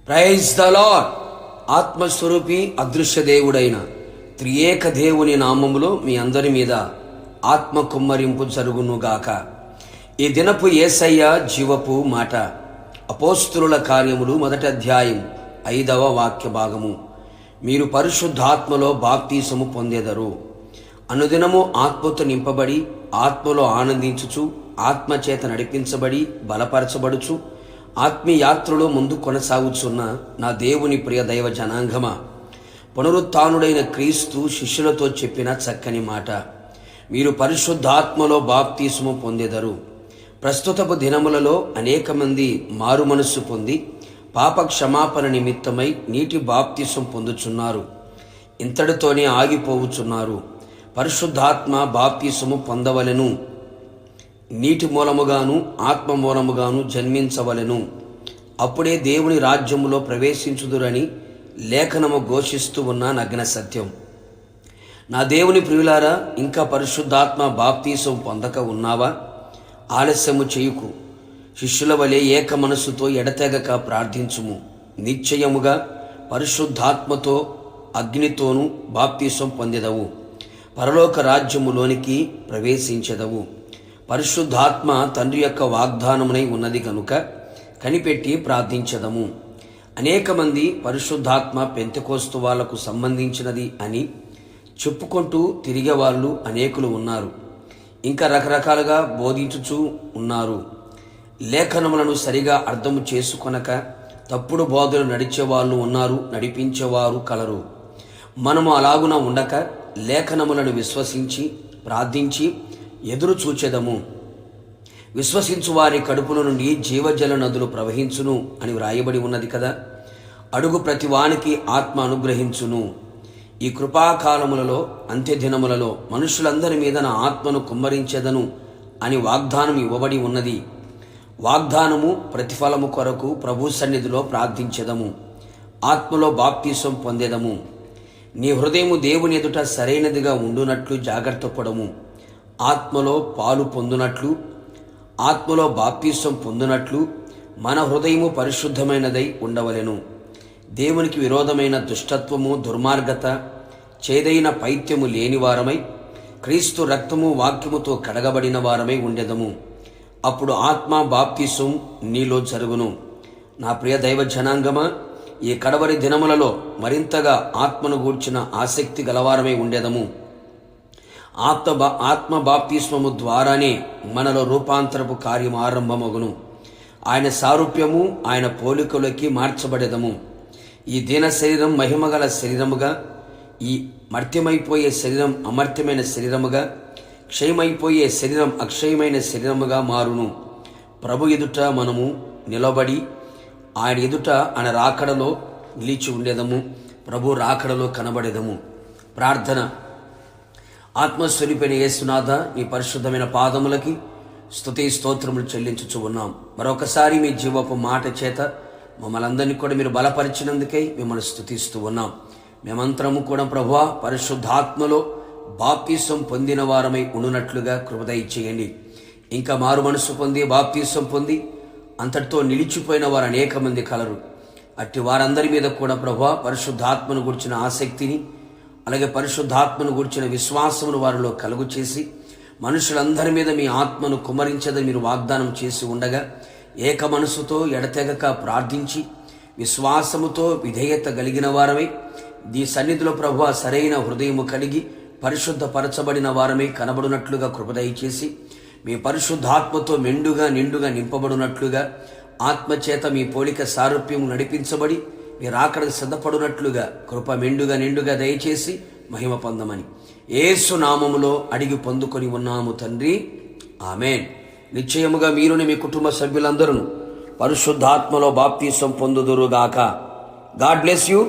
Praise the lord. ఆత్మస్వరూపి అదృశ్య దేవుడైన త్రియేక దేవుని నామములో మీ అందరి మీద ఆత్మ కుమ్మరింపు జరుగునుగాక. ఈ దినపు యేసయ్య జీవపు మాట. అపోస్తుల కార్యములు 1వ అధ్యాయం 5వ వాక్య భాగము. మీరు పరిశుద్ధాత్మలో బాప్తీసము పొందెదరు. అనుదినము ఆత్మతో నింపబడి ఆత్మలో ఆనందించుచు ఆత్మచేత నడిపించబడి బలపరచబడుచు ఆత్మీయాత్రలో ముందు కొనసాగుచున్న నా దేవుని ప్రియ దైవ జనాంగమా, పునరుత్థానుడైన క్రీస్తు శిష్యులతో చెప్పిన చక్కని మాట. మీరు పరిశుద్ధాత్మలో బాప్తీసము పొందెదరు. ప్రస్తుతపు దినములలో అనేక మంది మారు మనస్సు పొంది పాప క్షమాపణ నిమిత్తమై నీటి బాప్తీసం పొందుచున్నారు. ఇంతటితోనే ఆగిపోవుచున్నారు. పరిశుద్ధాత్మ బాప్తీసము పొందవలెను. నీటి మూలముగాను ఆత్మ మూలముగాను జన్మించవలెను. అప్పుడే దేవుని రాజ్యములో ప్రవేశించుదురని లేఖనము ఘోషిస్తూ ఉన్న నగ్న సత్యం. నా దేవుని ప్రియులారా, ఇంకా పరిశుద్ధాత్మ బాప్తీసం పొందక ఉన్నావా? ఆలస్యము చేయుకు. శిష్యుల వలె ఏక మనస్సుతో ఎడతెగక ప్రార్థించుము. నిశ్చయముగా పరిశుద్ధాత్మతో అగ్నితోనూ బాప్తీసం పొందెదవు. పరలోక రాజ్యములోనికి ప్రవేశించెదవు. పరిశుద్ధాత్మ తండ్రి యొక్క వాగ్దానమునై ఉన్నది కనుక కనిపెట్టి ప్రార్థించదము. అనేక మంది పరిశుద్ధాత్మ పెంతెకోస్తు వాళ్లకు సంబంధించినది అని చెప్పుకుంటూ తిరిగే వాళ్ళు అనేకులు ఉన్నారు. ఇంకా రకరకాలుగా బోధించుచూ ఉన్నారు. లేఖనములను సరిగా అర్థము చేసుకొనక తప్పుడు బోధలు నడిచేవాళ్ళు ఉన్నారు, నడిపించేవారు కలరు. మనము అలాగున ఉండక లేఖనములను విశ్వసించి ప్రార్థించి ఎదురు చూచెదము. విశ్వసించు వారి కడుపుల నుండి జీవజల నదులు ప్రవహించును అని వ్రాయబడి ఉన్నది కదా. అడుగు ప్రతివానికి ఆత్మ అనుగ్రహించును. ఈ కృపాకాలములలో అంత్యదినములలో మనుషులందరి మీద నా ఆత్మను కుమ్మరించెదను అని వాగ్దానం ఇవ్వబడి ఉన్నది. వాగ్దానము ప్రతిఫలము కొరకు ప్రభు సన్నిధిలో ప్రార్థించెదము. ఆత్మలో బాప్తీసం పొందెదము. నీ హృదయము దేవుని ఎదుట సరైనదిగా ఉండునట్లు జాగ్రత్త పడము. ఆత్మలో పాలు పొందునట్లు, ఆత్మలో బాప్తీసం పొందునట్లు మన హృదయము పరిశుద్ధమైనదై ఉండవలెను. దేవునికి విరోధమైన దుష్టత్వము, దుర్మార్గత, చేదైన పైత్యము లేని వారమై క్రీస్తు రక్తము వాక్యముతో కడగబడిన వారమై ఉండెదము. అప్పుడు ఆత్మ బాప్తీసం నీలో జరుగును. నా ప్రియ దైవ జనాంగమా, ఈ కడవరి దినములలో మరింతగా ఆత్మను గూర్చిన ఆసక్తి గలవారమై ఉండెదము. ఆత్మ బాప్తిస్మము ద్వారానే మనలో రూపాంతరపు కార్యం ఆరంభమగును. ఆయన సారూప్యము, ఆయన పోలికలోకి మార్చబడెదము. ఈ దీన శరీరం మహిమగల శరీరముగా, ఈ మర్త్యమైపోయే శరీరం అమర్త్యమైన శరీరముగా, క్షయమైపోయే శరీరం అక్షయమైన శరీరముగా మారును. ప్రభు ఎదుట మనము నిలబడి ఆయన ఎదుట ఆయన రాకడలో నిలిచి ఉండేదము. ప్రభు రాకడలో కనబడేదము. ప్రార్థన. ఆత్మస్వరూపైన యేసునాథ, నీ పరిశుద్ధమైన పాదములకి స్తుతి స్తోత్రములు చెల్లించుచు ఉన్నాం. మరొకసారి మీ జీవపు మాట చేత మమ్మల్ని అందరినీ కూడా మీరు బలపరిచినందుకై మిమ్మల్ని స్తుతిస్తూ ఉన్నాం. మేమంతరము కూడా ప్రభువా పరిశుద్ధాత్మలో బాప్తీసం పొందిన వారమై ఉండునట్లుగా కృప దయచేయండి. ఇంకా మారు మనసు పొంది బాప్తీసం పొంది అంతటితో నిలిచిపోయిన వారు అనేక మంది కలరు. అట్టి వారందరి మీద కూడా ప్రభువా పరిశుద్ధాత్మను గురించిన ఆసక్తిని, అలాగే పరిశుద్ధాత్మను గూర్చిన విశ్వాసమును వారిలో కలుగు చేసి మనుషులందరి మీద మీ ఆత్మను కుమ్మరించదని మీరు వాగ్దానం చేసి ఉండగా ఏక మనసుతో ఎడతెగక ప్రార్థించి విశ్వాసముతో విధేయత కలిగిన వారమై ఈ సన్నిధిలో ప్రభువా సరైన హృదయము కలిగి పరిశుద్ధపరచబడిన వారమై కనబడినట్లుగా కృప దయచేసి మీ పరిశుద్ధాత్మతో నిండుగా నింపబడినట్లుగా ఆత్మచేత మీ పోలిక సారూప్యము నడిపించబడి మీరు అక్కడికి సిద్ధపడినట్లుగా కృప నిండుగా దయచేసి మహిమ పొందమని యేసు నామములో అడిగి పొందుకొని ఉన్నాము తండ్రి, ఆమేన్. నిశ్చయముగా మీరుని మీ కుటుంబ సభ్యులందరూ పరిశుద్ధాత్మలో బాప్తీసం పొందుదురుగాక. God bless you.